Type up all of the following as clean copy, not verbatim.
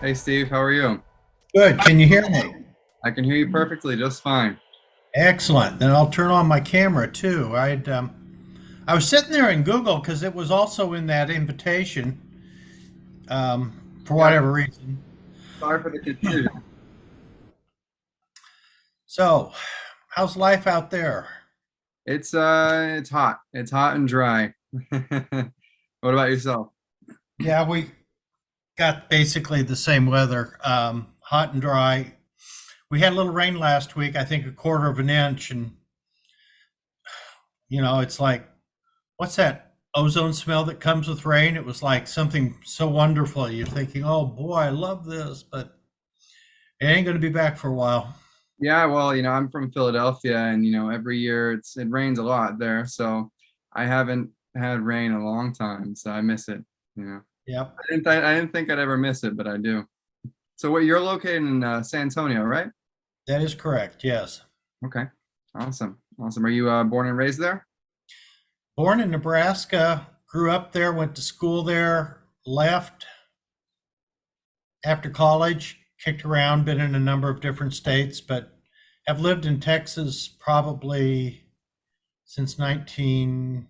Hey Steve, how are you? Good. Can you hear me? I can hear you perfectly, just fine. Excellent. Then I'll turn on my camera too. I was sitting there in Google because it was also in that invitation for Yeah, whatever reason. sorry for the confusion. So, how's life out there? It's hot. It's hot and dry. What about yourself? Yeah, we got basically the same weather, hot and dry. We had a little rain last week, I think a quarter of an inch, and it's like, what's that ozone smell that comes with rain? It was like something so wonderful. You're thinking, oh boy, I love this, but it ain't going to be back for a while. Yeah, well, I'm from Philadelphia and every year it rains a lot there, so I haven't had rain in a long time, so I miss it, you know. Yep, I didn't think I'd ever miss it, but I do. So what you're located in San Antonio, right? that is correct. Yes. Okay. Awesome. Awesome. Are you born and raised there? Born in Nebraska, grew up there, went to school there, left after college, kicked around, been in a number of different states, but have lived in Texas probably since 19.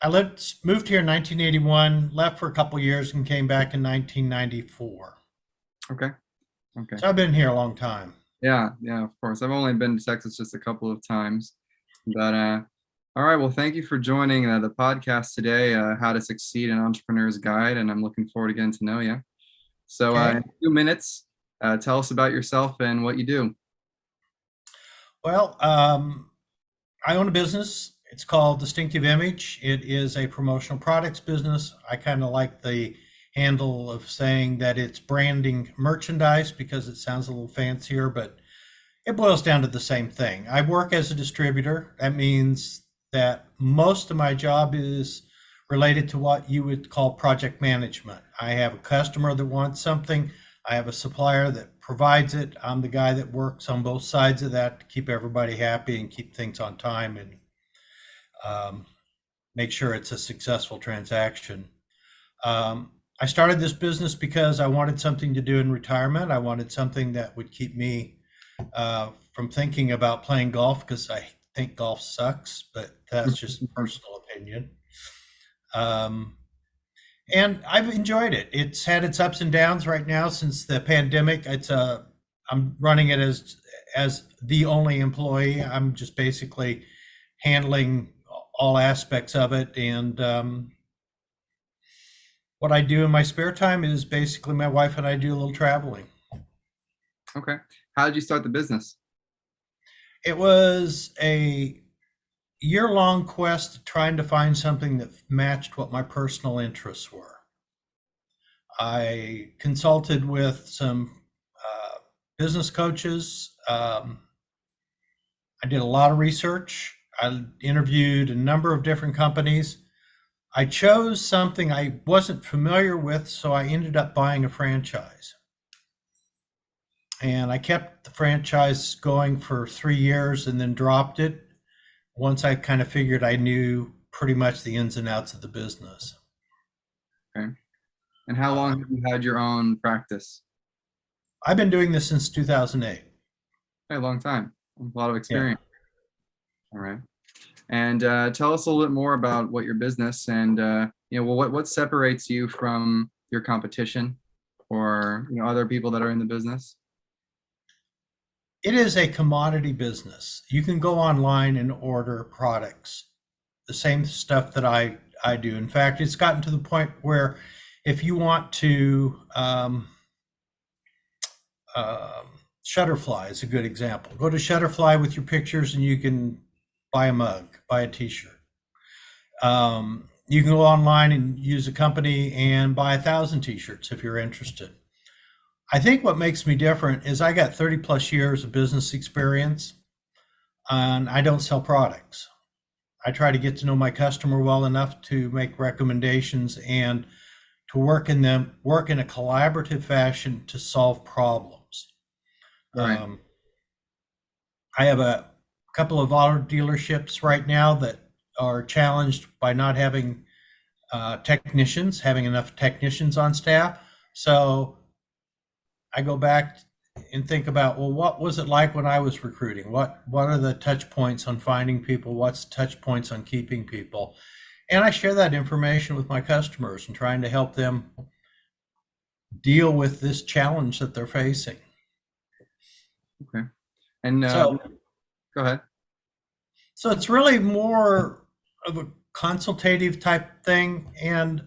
Moved here in 1981, left for a couple years, and came back in 1994. Okay. Okay. So I've been here a long time. Yeah, yeah, of course. I've only been to Texas just a couple of times, but all right. Well, thank you for joining the podcast today, How to Succeed an Entrepreneur's Guide, and I'm looking forward to getting to know you. So, in Okay. a few minutes, tell us about yourself and what you do. Well, I own a business. It's called Distinctive Image. It is a promotional products business. I kind of like the handle of saying that it's branding merchandise because it sounds a little fancier, but it boils down to the same thing. I work as a distributor. That means that most of my job is related to what you would call project management. I have a customer that wants something, I have a supplier that provides it. I'm the guy that works on both sides of that to keep everybody happy and keep things on time and um, make sure it's a successful transaction. I started this business because I wanted something to do in retirement. I wanted something that would keep me from thinking about playing golf because I think golf sucks, but that's just personal opinion. Um, and I've enjoyed it. It's had its ups and downs right now since the pandemic. I'm running it as the only employee. I'm just basically handling all aspects of it, and what I do in my spare time is basically my wife and I do a little traveling. Okay. How did you start the business? It was a year-long quest trying to find something that matched what my personal interests were. I consulted with some business coaches. I did a lot of research. I interviewed a number of different companies. I chose something I wasn't familiar with, so I ended up buying a franchise. And I kept the franchise going for 3 years and then dropped it once I kind of figured I knew pretty much the ins and outs of the business. Okay. And how Uh, long have you had your own practice? I've been doing this since 2008. A long time. A lot of Yeah. experience. All right. And tell us a little bit more about what your business and well, what separates you from your competition or other people that are in the business. It is a commodity business. You can go online and order products, the same stuff that I do. In fact, it's gotten to the point where if you want to, um, Shutterfly is a good example. Go to Shutterfly with your pictures and you can buy a mug, buy a t-shirt. You can go online and use a company and buy 1,000 t-shirts if you're interested. I think what makes me different is I got 30 plus years of business experience and I don't sell products. I try to get to know my customer well enough to make recommendations and to work in a collaborative fashion to solve problems. Right. Um, I have a couple of auto dealerships right now that are challenged by not having having enough technicians on staff. So I go back and think about, well, what was it like when I was recruiting? What are the touch points on finding people? What's the touch points on keeping people? And I share that information with my customers and trying to help them deal with this challenge that they're facing. Okay. And So, go ahead. so it's really more of a consultative type thing. And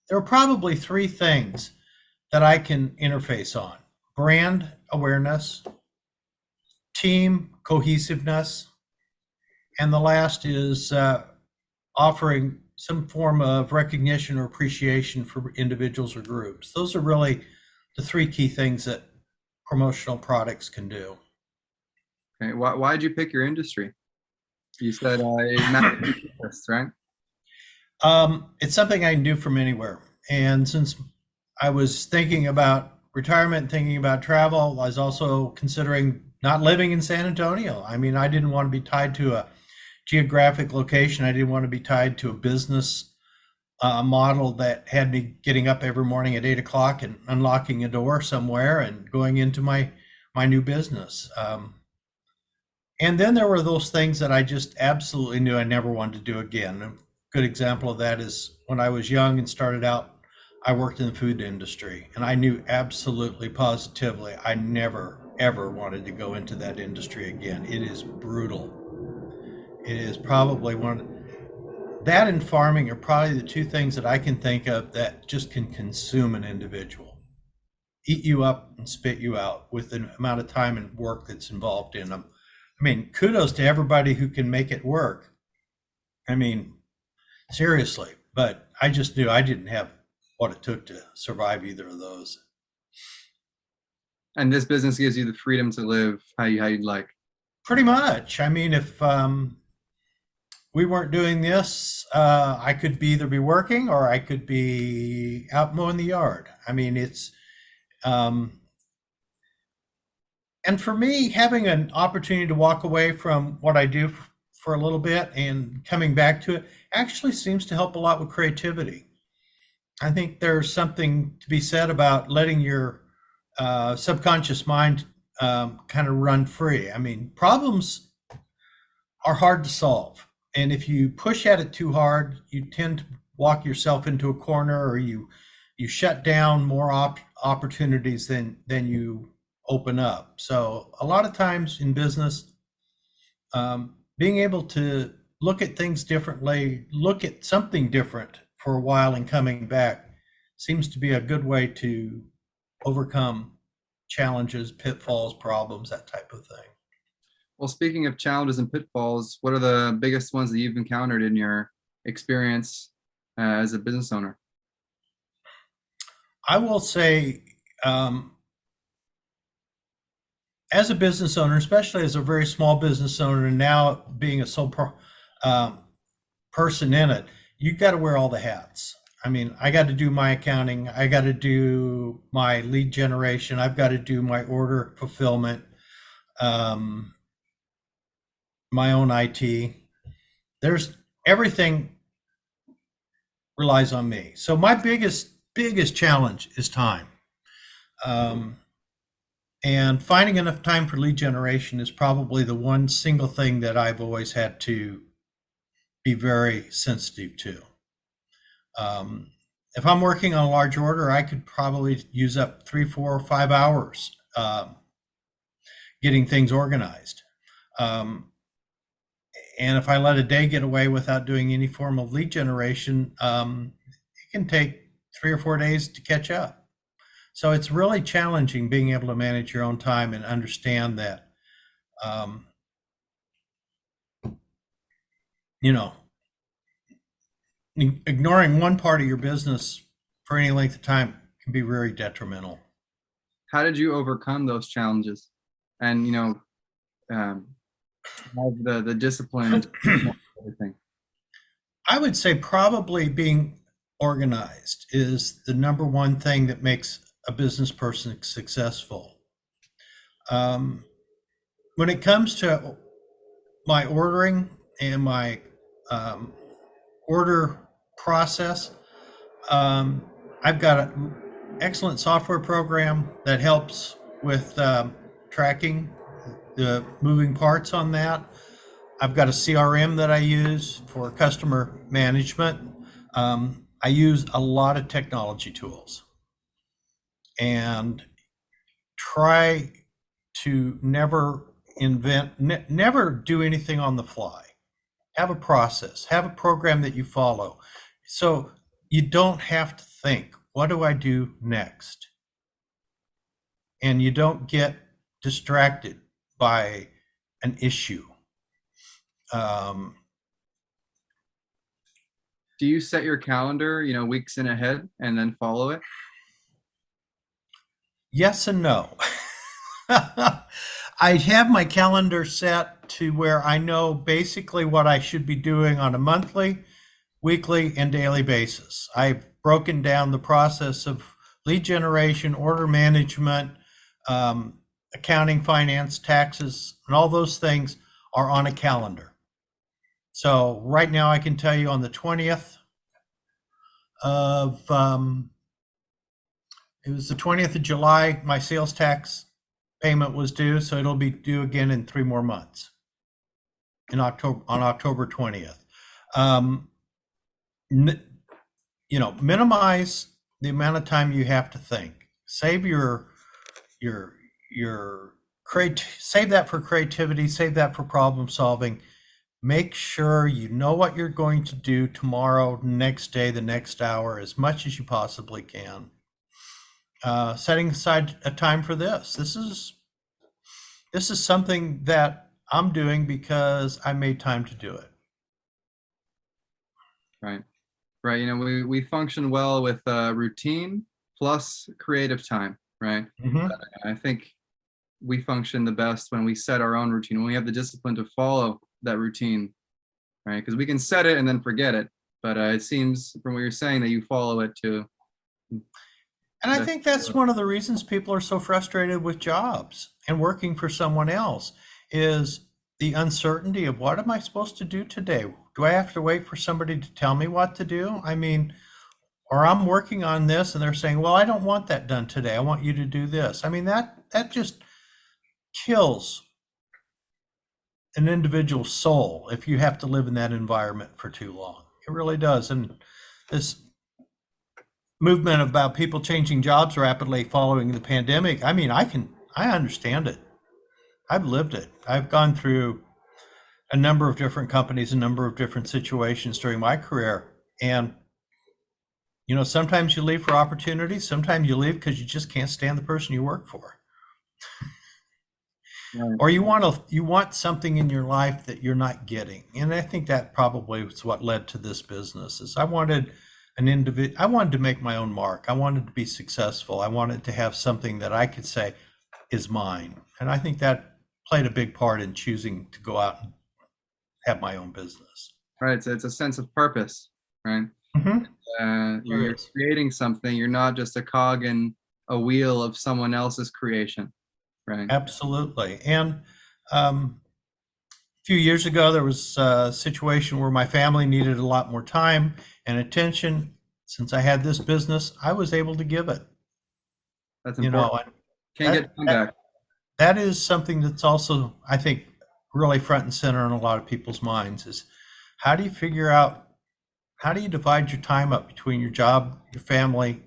there are probably three things that I can interface on: brand awareness, team cohesiveness, and the last is offering some form of recognition or appreciation for individuals or groups. Those are really the three key things that promotional products can do. Okay. Why did you pick your industry? You said it matters to interests, right? It's something I can do from anywhere. And since I was thinking about retirement, thinking about travel, I was also considering not living in San Antonio. I mean, I didn't want to be tied to a geographic location. I didn't want to be tied to a business model that had me getting up every morning at 8 o'clock and unlocking a door somewhere and going into my new business. And then there were those things that I just absolutely knew I never wanted to do again. A good example of that is when I was young and started out, I worked in the food industry, and I knew absolutely positively I never ever wanted to go into that industry again. It is brutal. It is probably that and farming are probably the two things that I can think of that just can consume an individual, eat you up and spit you out with the amount of time and work that's involved in them. I mean, kudos to everybody who can make it work. I mean, seriously, but I just knew I didn't have what it took to survive either of those. And this business gives you the freedom to live how you'd like. Pretty much. I mean, if we weren't doing this, I could either be working or I could be out mowing the yard. I mean, it's um, and for me, having an opportunity to walk away from what I do for a little bit and coming back to it actually seems to help a lot with creativity. I think there's something to be said about letting your subconscious mind kind of run free. I mean, problems are hard to solve. And if you push at it too hard, you tend to walk yourself into a corner, or you shut down more opportunities than you open up. So a lot of times in business, being able to look at things differently, look at something different for a while and coming back seems to be a good way to overcome challenges, pitfalls, problems, that type of thing. Well, speaking of challenges and pitfalls, what are the biggest ones that you've encountered in your experience as a business owner? I will say, as a business owner, especially as a very small business owner, and now being a um, person in it, you got to wear all the hats. I mean, I got to do my accounting, I got to do my lead generation, I've got to do my order fulfillment, um, my own IT. There's everything relies on me. So my biggest challenge is time. Um, and finding enough time for lead generation is probably the one single thing that I've always had to be very sensitive to. Um, if I'm working on a large order, I could probably use up 3, 4, or 5 hours getting things organized. Um, and if I let a day get away without doing any form of lead generation, it can take 3 or 4 days to catch up. So it's really challenging being able to manage your own time and understand that, um, you know, ignoring one part of your business for any length of time can be very detrimental. How did you overcome those challenges and, um, have the discipline to everything? I would say probably being organized is the number one thing that makes a business person successful. Um, when it comes to my ordering and my um, order process, um, I've got an excellent software program that helps with tracking the moving parts on that. I've got a CRM that I use for customer management. I use a lot of technology tools and try to never do anything on the fly. Have a process, have a program that you follow. So you don't have to think, what do I do next? And you don't get distracted by an issue. Do you set your calendar, weeks in ahead and then follow it? Yes and no. I have my calendar set to where I know basically what I should be doing on a monthly, weekly, and daily basis. I've broken down the process of lead generation, order management, accounting, finance, taxes, and all those things are on a calendar. So right now I can tell you on the 20th of, it was the 20th of July, my sales tax payment was due, so it'll be due again in 3 more months in October, on October 20th. Minimize the amount of time you have to think. Save save that for creativity, save that for problem solving. Make sure you know what you're going to do tomorrow, next day, the next hour, as much as you possibly can. Setting aside a time for this. This is something that I'm doing because I made time to do it. Right. Right. We function well with routine plus creative time, right? Mm-hmm. I think we function the best when we set our own routine, when we have the discipline to follow that routine, right? Because we can set it and then forget it. But it seems from what you're saying that you follow it too. And I think that's one of the reasons people are so frustrated with jobs and working for someone else is the uncertainty of what am I supposed to do today? Do I have to wait for somebody to tell me what to do? I mean, or I'm working on this and they're saying, well, I don't want that done today. I want you to do this. I mean, that just kills an individual's soul if you have to live in that environment for too long. It really does. And this movement about people changing jobs rapidly following the pandemic, I mean, I understand it. I've lived it. I've gone through a number of different companies, a number of different situations during my career. And, sometimes you leave for opportunities. Sometimes you leave because you just can't stand the person you work for. Right. Or you want something in your life that you're not getting. And I think that probably was what led to this business is I wanted to make my own mark. I wanted to be successful. I wanted to have something that I could say is mine. And I think that played a big part in choosing to go out and have my own business. Right. So it's a sense of purpose, right? Mm-hmm. You're creating something. You're not just a cog in a wheel of someone else's creation, right? Absolutely. And a few years ago, there was a situation where my family needed a lot more time and attention. Since I had this business, I was able to give it. That's important. Can't get time back. That is something that's also, I think, really front and center in a lot of people's minds is how do you divide your time up between your job, your family,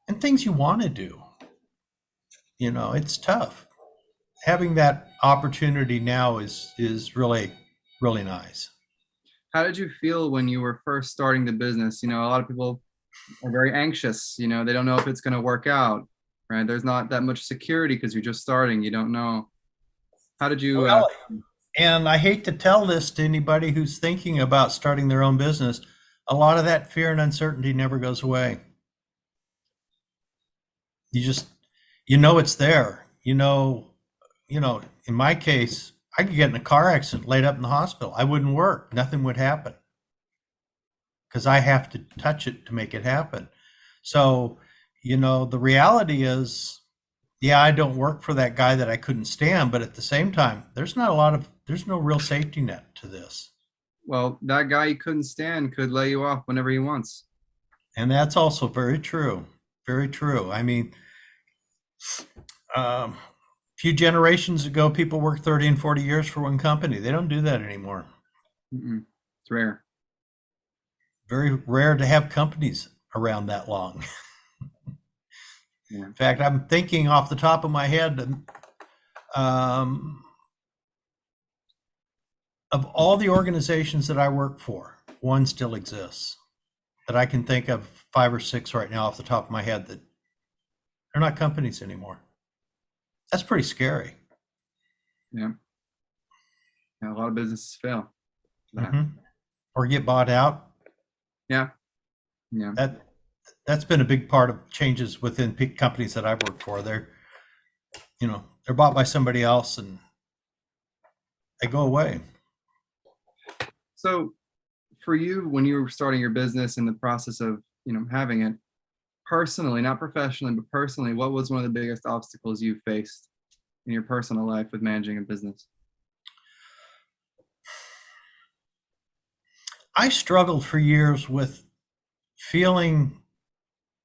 and things you want to do? It's tough. Having that opportunity now is really, really nice. How did you feel when you were first starting the business? A lot of people are very anxious. They don't know if it's going to work out, right? There's not that much security because you're just starting. You don't know. How did you? And I hate to tell this to anybody who's thinking about starting their own business. A lot of that fear and uncertainty never goes away. It's there. In my case, I could get in a car accident, laid up in the hospital. I wouldn't work. Nothing would happen because I have to touch it to make it happen. So, the reality is, yeah, I don't work for that guy that I couldn't stand, but at the same time, there's no real safety net to this. Well, that guy you couldn't stand could lay you off whenever he wants. And that's also very true. Very true. I mean, A few generations ago, people worked 30 and 40 years for one company. They don't do that anymore. Mm-mm. It's rare. Very rare to have companies around that long. Yeah. In fact, I'm thinking off the top of my head, um, of all the organizations that I work for, one still exists that I can think of 5 or 6 right now off the top of my head that they're not companies anymore. That's pretty scary. Yeah. Yeah. A lot of businesses fail. That. Mm-hmm. Or get bought out. Yeah. Yeah. That's been a big part of changes within companies that I've worked for. They're bought by somebody else and they go away. So for you, when you were starting your business in the process of, having it personally, not professionally, but personally, what was one of the biggest obstacles you faced in your personal life with managing a business? I struggled for years with feeling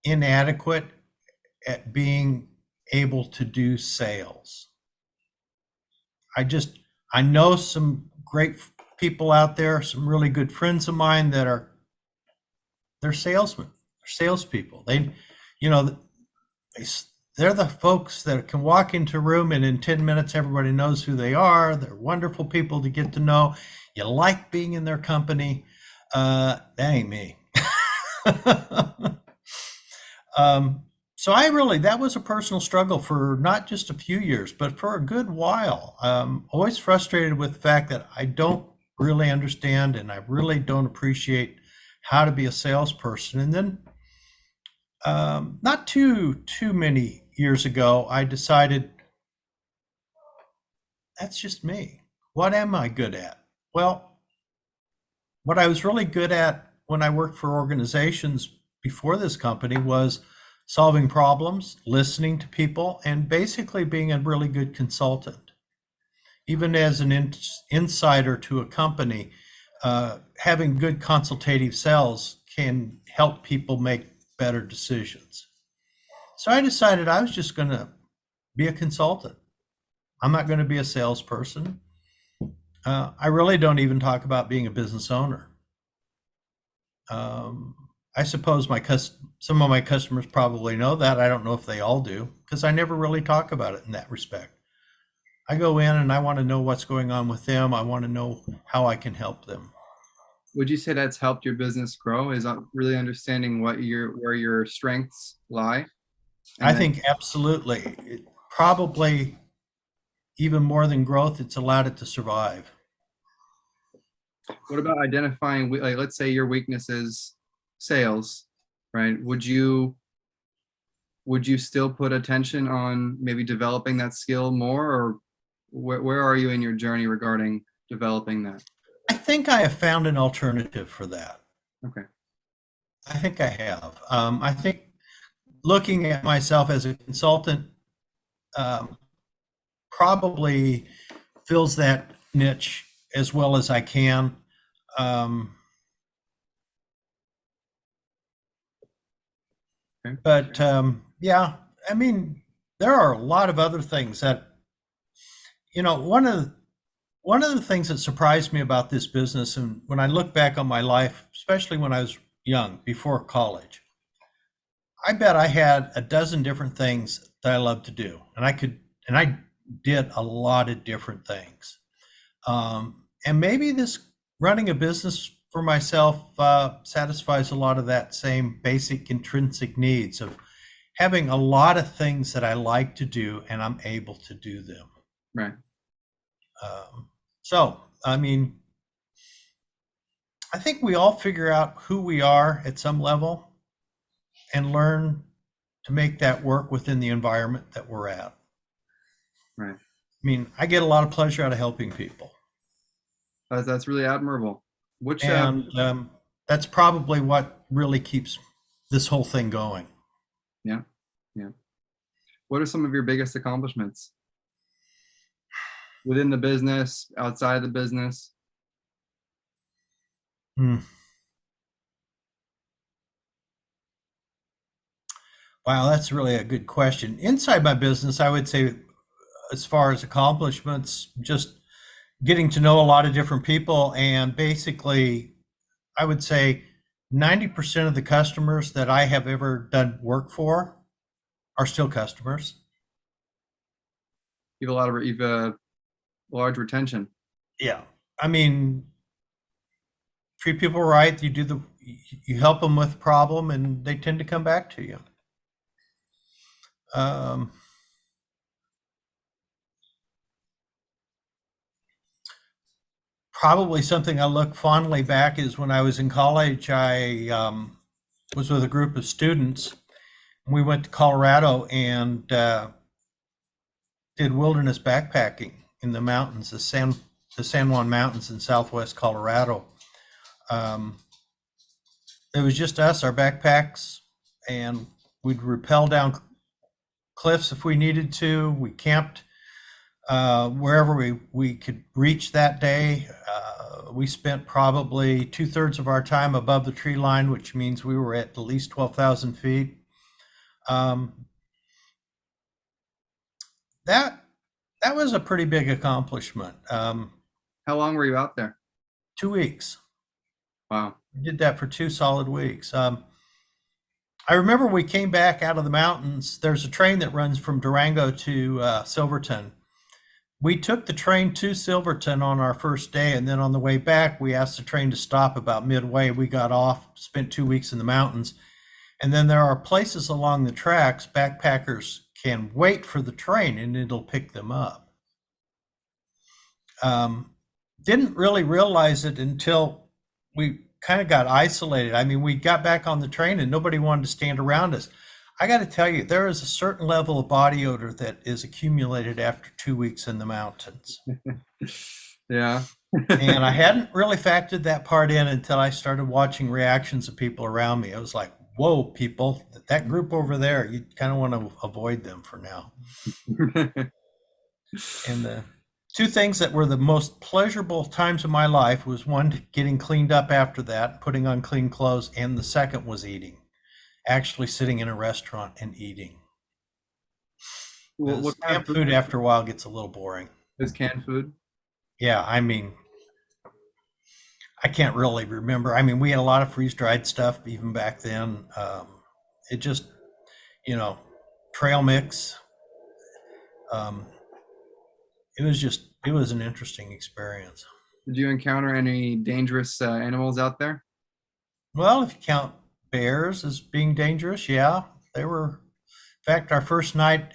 inadequate at being able to do sales. I know some great people out there, some really good friends of mine they're salesmen, they're salespeople. You know, they, they're the folks that can walk into a room and in 10 minutes everybody knows who they are. They're wonderful people to get to know. You like being in their company. That ain't me. So that was a personal struggle for not just a few years, but for a good while. Always frustrated with the fact that I don't really understand and I really don't appreciate how to be a salesperson. And then, not too many years ago, I decided that's just me. What am I good at? Well, what I was really good at when I worked for organizations before this company was solving problems, listening to people, and basically being a really good consultant. Even as an insider to a company, having good consultative sales can help people make better decisions. So I decided I was just going to be a consultant. I'm not going to be a salesperson. I really don't even talk about being a business owner. Um, I suppose some of my customers probably know that. I don't know if they all do because I never really talk about it in that respect. I go in and I want to know what's going on with them. I want to know how I can help them. Would you say that's helped your business grow? Is really understanding where your strengths lie? I And then think absolutely. Probably even more than growth, it's allowed it to survive. what about identifying, like, let's say your weakness is sales, right? Would you still put attention on maybe developing that skill more, or where are you in your journey regarding developing that? I think I have found an alternative for that. Okay. I think I have. I think looking at myself as a consultant um, probably fills that niche as well as I can. Um, Okay. but yeah, I mean, there are a lot of other things that one of the things that surprised me about this business, and when I look back on my life, especially when I was young, before college, I bet I had a dozen different things that I loved to do, and I did a lot of different things. And maybe this running a business for myself satisfies a lot of that same basic intrinsic needs of having a lot of things that I like to do, and I'm able to do them. Right. So, I mean, I think we all figure out who we are at some level and learn to make that work within the environment that we're at. Right. I mean, I get a lot of pleasure out of helping people. That's really admirable. Which And that's probably what really keeps this whole thing going. Yeah. Yeah. What are some of your biggest accomplishments within the business, outside the business? Hmm. Wow, that's really a good question. Inside my business, I would say, as far as accomplishments, just getting to know a lot of different people. And basically, I would say 90% of the customers that I have ever done work for are still customers. You've large retention. Yeah. I mean, treat people right. You help them with a problem and they tend to come back to you. Um, Probably something I look fondly back is when I was in college, I was with a group of students. We went to Colorado and did wilderness backpacking in the mountains, the San Juan Mountains in southwest Colorado. Um, it was just us, our backpacks, and we'd rappel down cliffs if we needed to. We camped wherever we could reach that day. We spent probably 2/3 of our time above the tree line, which means we were at least 12,000 feet. Um, that that was a pretty big accomplishment. How long were you out there? 2 weeks. Wow. We did that for 2 solid weeks. I remember we came back out of the mountains. There's a train that runs from Durango to Silverton. We took the train to Silverton on our first day, and then on the way back, we asked the train to stop about midway. We got off, spent 2 weeks in the mountains, and then there are places along the tracks backpackers can wait for the train, and it'll pick them up. Didn't really realize it until we kind of got isolated. I mean, we got back on the train, and nobody wanted to stand around us. I got to tell you, there is a certain level of body odor that is accumulated after 2 weeks in the mountains. Yeah. And I hadn't really factored that part in until I started watching reactions of people around me. I was like, whoa, people, that group over there, you kind of want to avoid them for now. And the two things that were the most pleasurable times of my life was one, getting cleaned up after that, putting on clean clothes, and the second was eating. Actually sitting in a restaurant and eating. What kind Camp food after a while gets a little boring. is canned food? Yeah, I mean, I can't really remember. I mean, we had a lot of freeze-dried stuff even back then. It just, trail mix. It was an interesting experience. Did you encounter any dangerous animals out there? Well, if you count bears as being dangerous, yeah, they were. In fact, our first night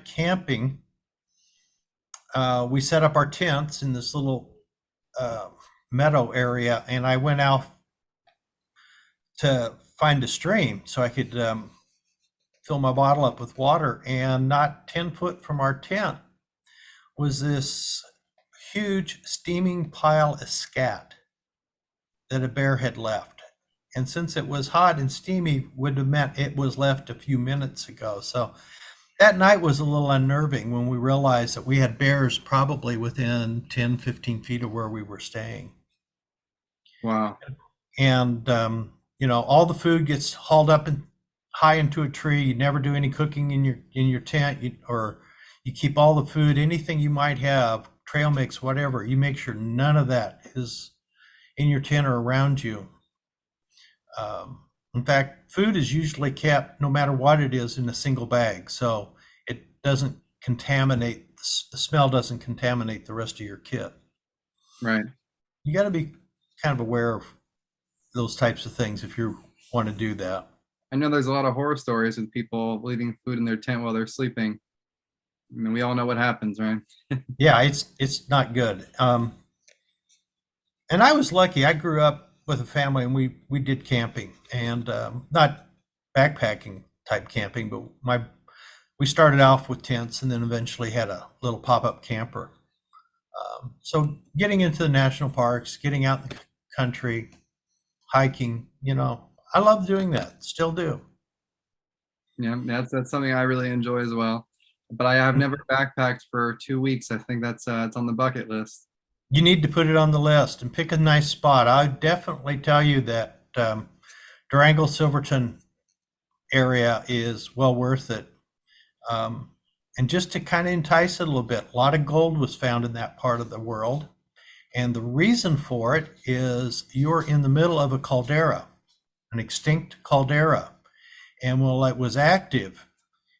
camping, we set up our tents in this little meadow area, and I went out to find a stream so I could fill my bottle up with water. And not 10 foot from our tent was this huge steaming pile of scat that a bear had left. And since it was hot and steamy, would have meant it was left a few minutes ago. So that night was a little unnerving when we realized that we had bears probably within 10, 15 feet of where we were staying. Wow. And, all the food gets hauled up and high into a tree. You never do any cooking in your tent, or you keep all the food, anything you might have, trail mix, whatever. You make sure none of that is in your tent or around you. In fact, food is usually kept, no matter what it is, in a single bag, so it doesn't contaminate, the smell doesn't contaminate the rest of your kit. Right. You got to be kind of aware of those types of things if you want to do that. I know there's a lot of horror stories with people leaving food in their tent while they're sleeping. I mean, we all know what happens, right? Yeah, it's not good. And I was lucky. I grew up with a family, and we did camping, and not backpacking type camping, but we started off with tents and then eventually had a little pop-up camper. So getting into the national parks, getting out in the country, hiking, I love doing that. Still do. Yeah, that's something I really enjoy as well. But I have never backpacked for 2 weeks. I think it's on the bucket list. You need to put it on the list and pick a nice spot. I would definitely tell you that Durango Silverton area is well worth it. And just to kind of entice it a little bit, a lot of gold was found in that part of the world. And the reason for it is you're in the middle of a caldera, an extinct caldera. And while it was active,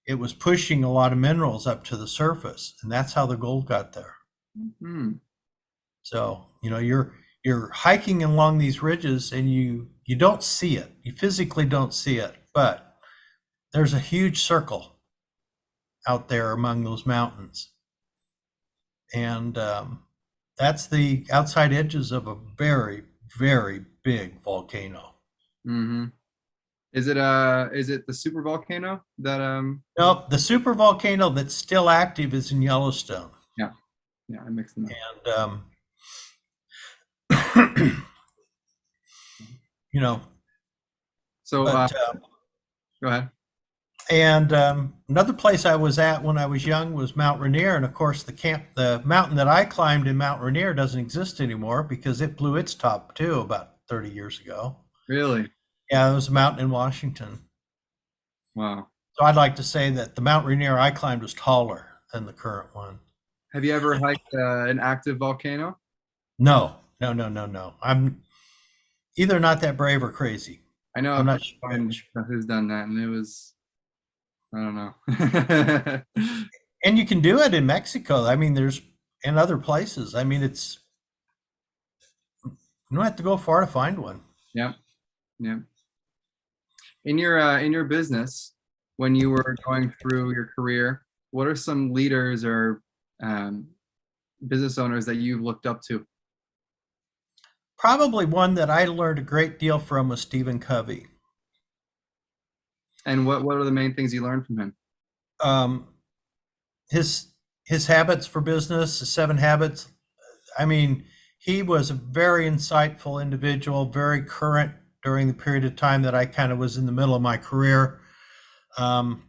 it was pushing a lot of minerals up to the surface. And that's how the gold got there. Hmm. So, you're hiking along these ridges and you don't see it. You physically don't see it, but there's a huge circle out there among those mountains. And that's the outside edges of a very, very big volcano. Mm-hmm. Is it the super volcano that Nope, the super volcano that's still active is in Yellowstone. yeah, yeah, I mixed them up. And you know, So but go ahead. and another place I was at when I was young was Mount Rainier, and of course the mountain that I climbed in Mount Rainier doesn't exist anymore because it blew its top too about 30 years ago. Really? Yeah, it was a mountain in Washington. Wow. So I'd like to say that the Mount Rainier I climbed was taller than the current one. Have you ever hiked an active volcano? No, no, no, no, no. I'm either not that brave or crazy. I know I'm a not friend sure. who's done that, and it was, I don't know. And you can do it in Mexico. I mean, there's in other places. I mean, you don't have to go far to find one. Yeah, yeah. In your business, when you were going through your career, what are some leaders or um, business owners that you've looked up to? Probably one that I learned a great deal from was Stephen Covey. And what are the main things you learned from him? Um, his his habits for business, the 7 habits. I mean, he was a very insightful individual, very current during the period of time that I kind of was in the middle of my career. Um,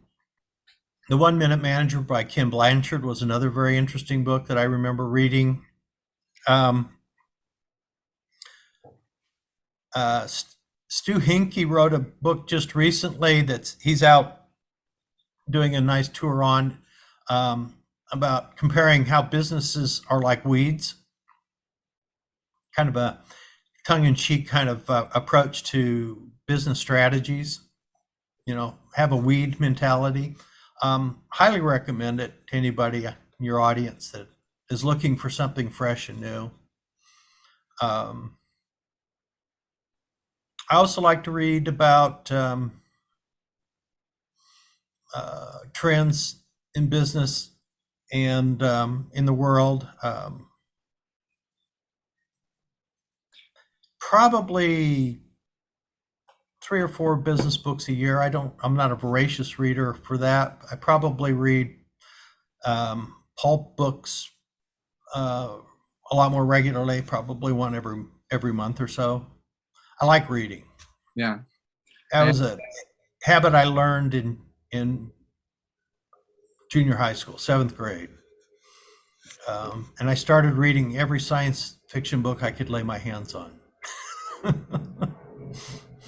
the 1 Minute Manager by Kim Blanchard was another very interesting book that I remember reading. Um, Stu Hinke wrote a book just recently he's out doing a nice tour on about comparing how businesses are like weeds, kind of a tongue-in-cheek kind of approach to business strategies. Have a weed mentality. Highly recommend it to anybody in your audience that is looking for something fresh and new. I also like to read about trends in business and in the world. Probably 3 or 4 business books a year. I'm not a voracious reader for that. I probably read pulp books a lot more regularly, probably one every month or so. I like reading. Yeah. That And was a habit I learned in junior high school, 7th grade. And I started reading every science fiction book I could lay my hands on.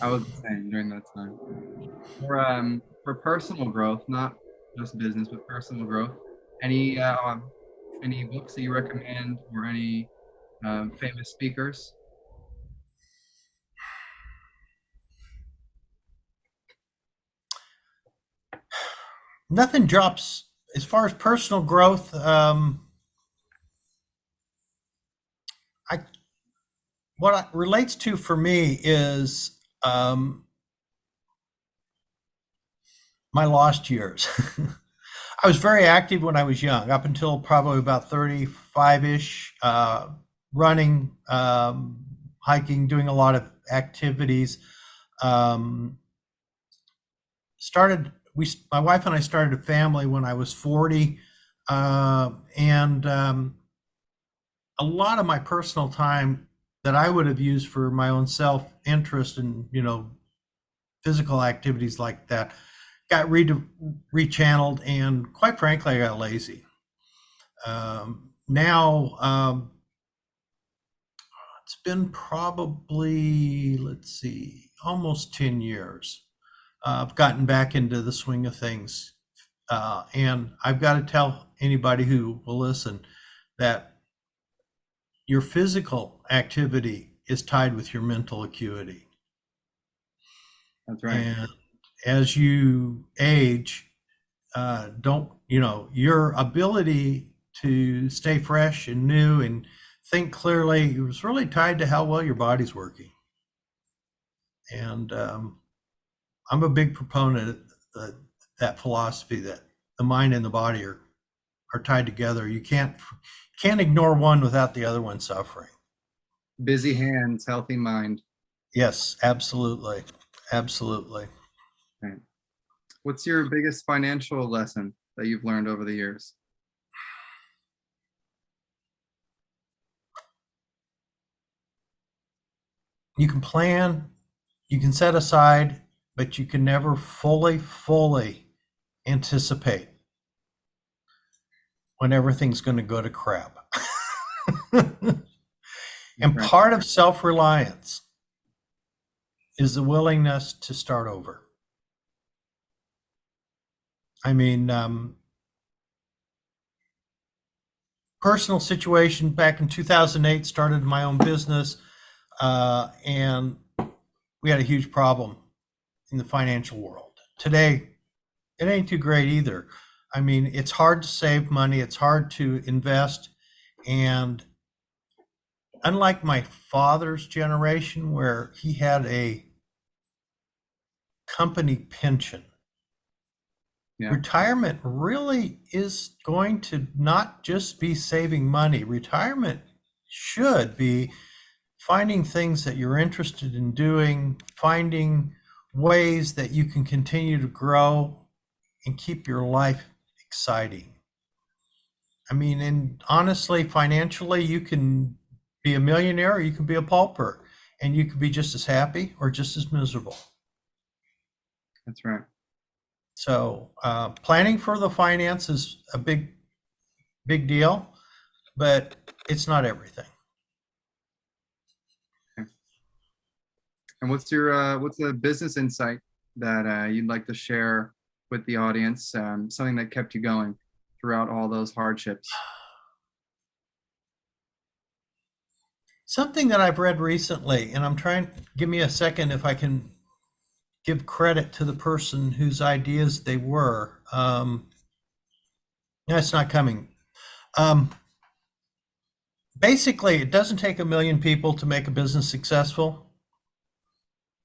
I was the same during that time. For personal growth, not just business, but personal growth. Any any books that you recommend or any famous speakers? Nothing drops as far as personal growth. I what it relates to for me is my lost years. I was very active when I was young, up until probably about 35-ish, running, hiking, doing a lot of activities. Um, my wife and I started a family when I was 40, and a lot of my personal time that I would have used for my own self-interest and physical activities like that got rechanneled, and quite frankly, I got lazy. Now it's been probably, let's see, almost 10 years I've gotten back into the swing of things. And I've got to tell anybody who will listen that your physical activity is tied with your mental acuity. That's right. And as you age, don't, your ability to stay fresh and new and think clearly is really tied to how well your body's working. And I'm a big proponent of that philosophy that the mind and the body are tied together. You can't ignore one without the other one suffering. Busy hands, healthy mind. Yes, absolutely. Absolutely. Right. What's your biggest financial lesson that you've learned over the years? You can plan, you can set aside, but you can never fully anticipate when everything's going to go to crap. And Right. part of self-reliance is the willingness to start over. I mean, personal situation back in 2008, started my own business, and we had a huge problem in the financial world. Today, it ain't too great either. I mean, it's hard to save money, it's hard to invest, and unlike my father's generation, where he had a company pension, Yeah. retirement really is going to not just be saving money. Retirement should be finding things that you're interested in doing, finding ways that you can continue to grow and keep your life exciting. I mean, and honestly, financially, you can be a millionaire or you can be a pauper, and you can be just as happy or just as miserable. That's right. So, planning for the finance is a big deal, but it's not everything. Okay. And what's a business insight that you'd like to share with the audience? Something that kept you going throughout all those hardships. Something that I've read recently, and I'm trying, give me a second if I can give credit to the person whose ideas they were. That's not coming. Basically, it doesn't take 1 million people to make a business successful.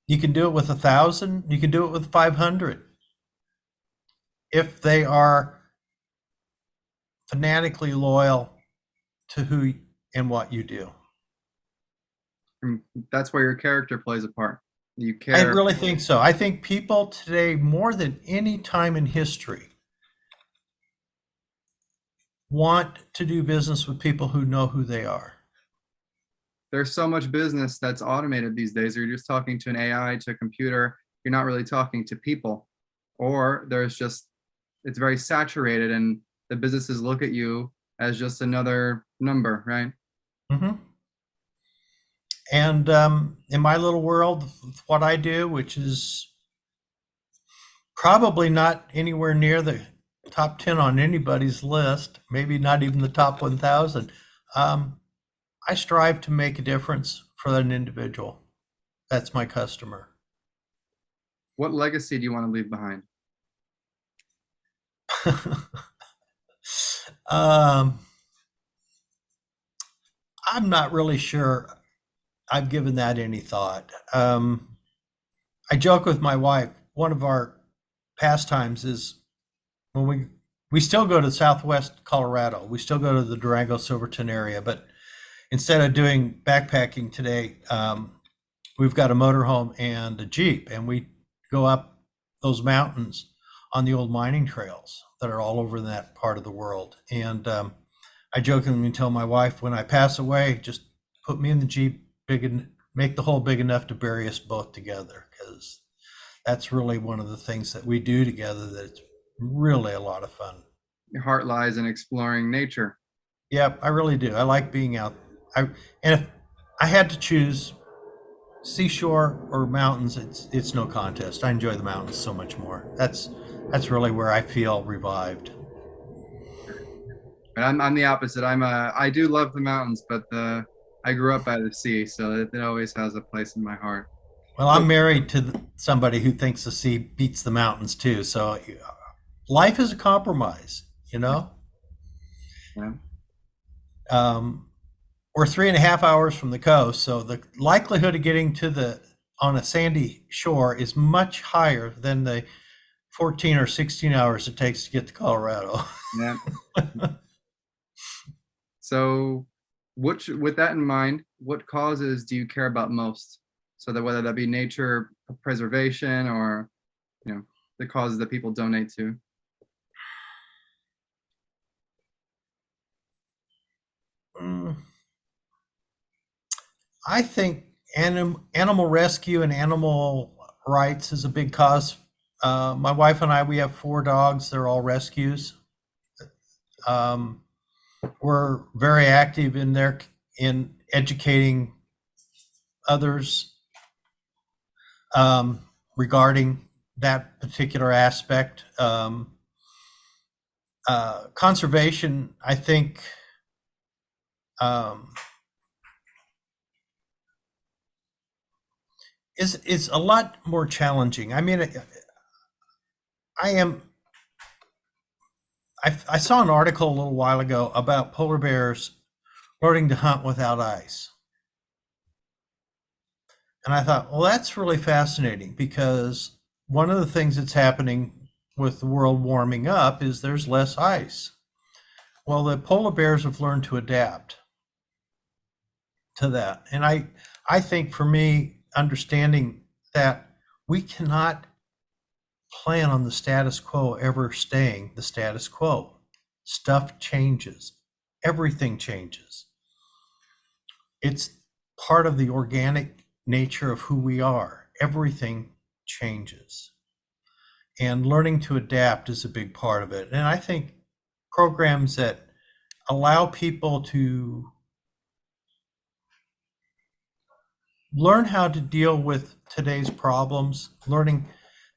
You can do it with 1,000. You can do it with 500. If they are fanatically loyal to who and what you do. And that's where your character plays a part. You I care. really think so. I think people today, more than any time in history, want to do business with people who know who they are. There's so much business that's automated these days. You're just talking to an AI, to a computer. You're not really talking to people. Or it's very saturated, and the businesses look at you as just another number, right? Mm-hmm. And in my little world, what I do, which is probably not anywhere near the top 10 on anybody's list, maybe not even the top 1,000, I strive to make a difference for an individual. That's my customer. What legacy do you want to leave behind? I'm not really sure I've given that any thought. I joke with my wife. One of our pastimes is when we still go to Southwest Colorado. We still go to the Durango Silverton area, but instead of doing backpacking today, we've got a motorhome and a Jeep, and we go up those mountains on the old mining trails that are all over that part of the world. And I jokingly tell my wife, when I pass away, just put me in the Jeep, make the hole big enough to bury us both together, because that's really one of the things that we do together that's really a lot of fun. Your heart lies in exploring nature. Yep, I really do. I like being out. And if I had to choose seashore or mountains, it's no contest. I enjoy the mountains so much more. That's really where I feel revived. But I'm the opposite. I do love the mountains, but I grew up by the sea, so it always has a place in my heart. Well, So I'm married to somebody who thinks the sea beats the mountains too. So life is a compromise, you know. yeah, Um, we're 3.5 hours from the coast, so the likelihood of getting to the on a sandy shore is much higher than the 14 or 16 hours it takes to get to Colorado. yeah. So, with that in mind, what causes do you care about most? So that whether that be nature preservation or the causes that people donate to. Mm, I think animal rescue and animal rights is a big cause. My wife and I, we have 4 dogs. They're all rescues. Um, we're very active in educating others regarding that particular aspect. Conservation, I think, um, is a lot more challenging. I mean, I am. I saw an article a little while ago about polar bears learning to hunt without ice. And I thought, well, that's really fascinating because one of the things that's happening with the world warming up is there's less ice. Well, the polar bears have learned to adapt to that. And I think for me, understanding that we cannot plan on the status quo ever staying the status quo. Stuff changes. Everything changes. It's part of the organic nature of who we are. Everything changes. And learning to adapt is a big part of it. And I think programs that allow people to learn how to deal with today's problems, learning,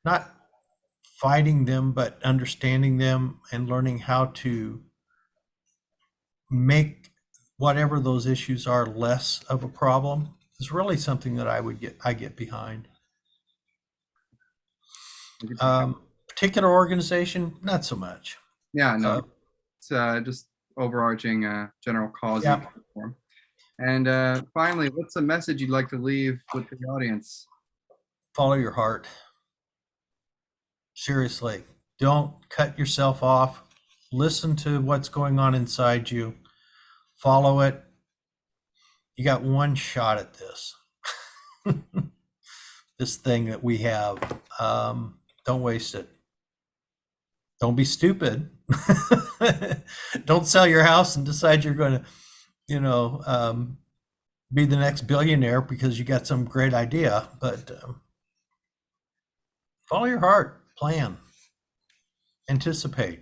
not fighting them, but understanding them and learning how to make whatever those issues are less of a problem is really something that I get behind. Particular organization, not so much. Yeah, no, Uh, it's just overarching general cause you yeah, care for. And finally, what's a message you'd like to leave with the audience? follow your heart. Seriously, don't cut yourself off. Listen to what's going on inside you. Follow it. You got one shot at this. This thing that we have. Don't waste it. Don't be stupid. Don't sell your house and decide you're going to, be the next billionaire because you got some great idea. But follow your heart, plan, anticipate.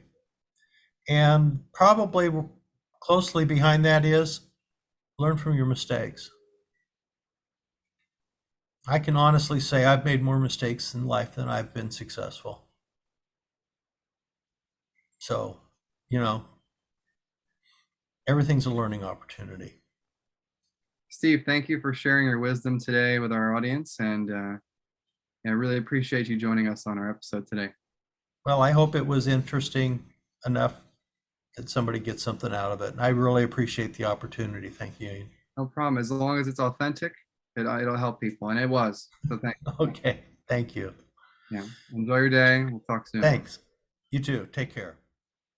And probably closely behind that is learn from your mistakes. I can honestly say I've made more mistakes in life than I've been successful. So, you know, everything's a learning opportunity. Steve, thank you for sharing your wisdom today with our audience, and I really appreciate you joining us on our episode today. Well, I hope it was interesting enough that somebody gets something out of it. And I really appreciate the opportunity. Thank you. No problem. As long as it's authentic, it'll help people, and it was. So thank you. Okay. Thank you. Yeah. Enjoy your day. We'll talk soon. Thanks. You too. Take care.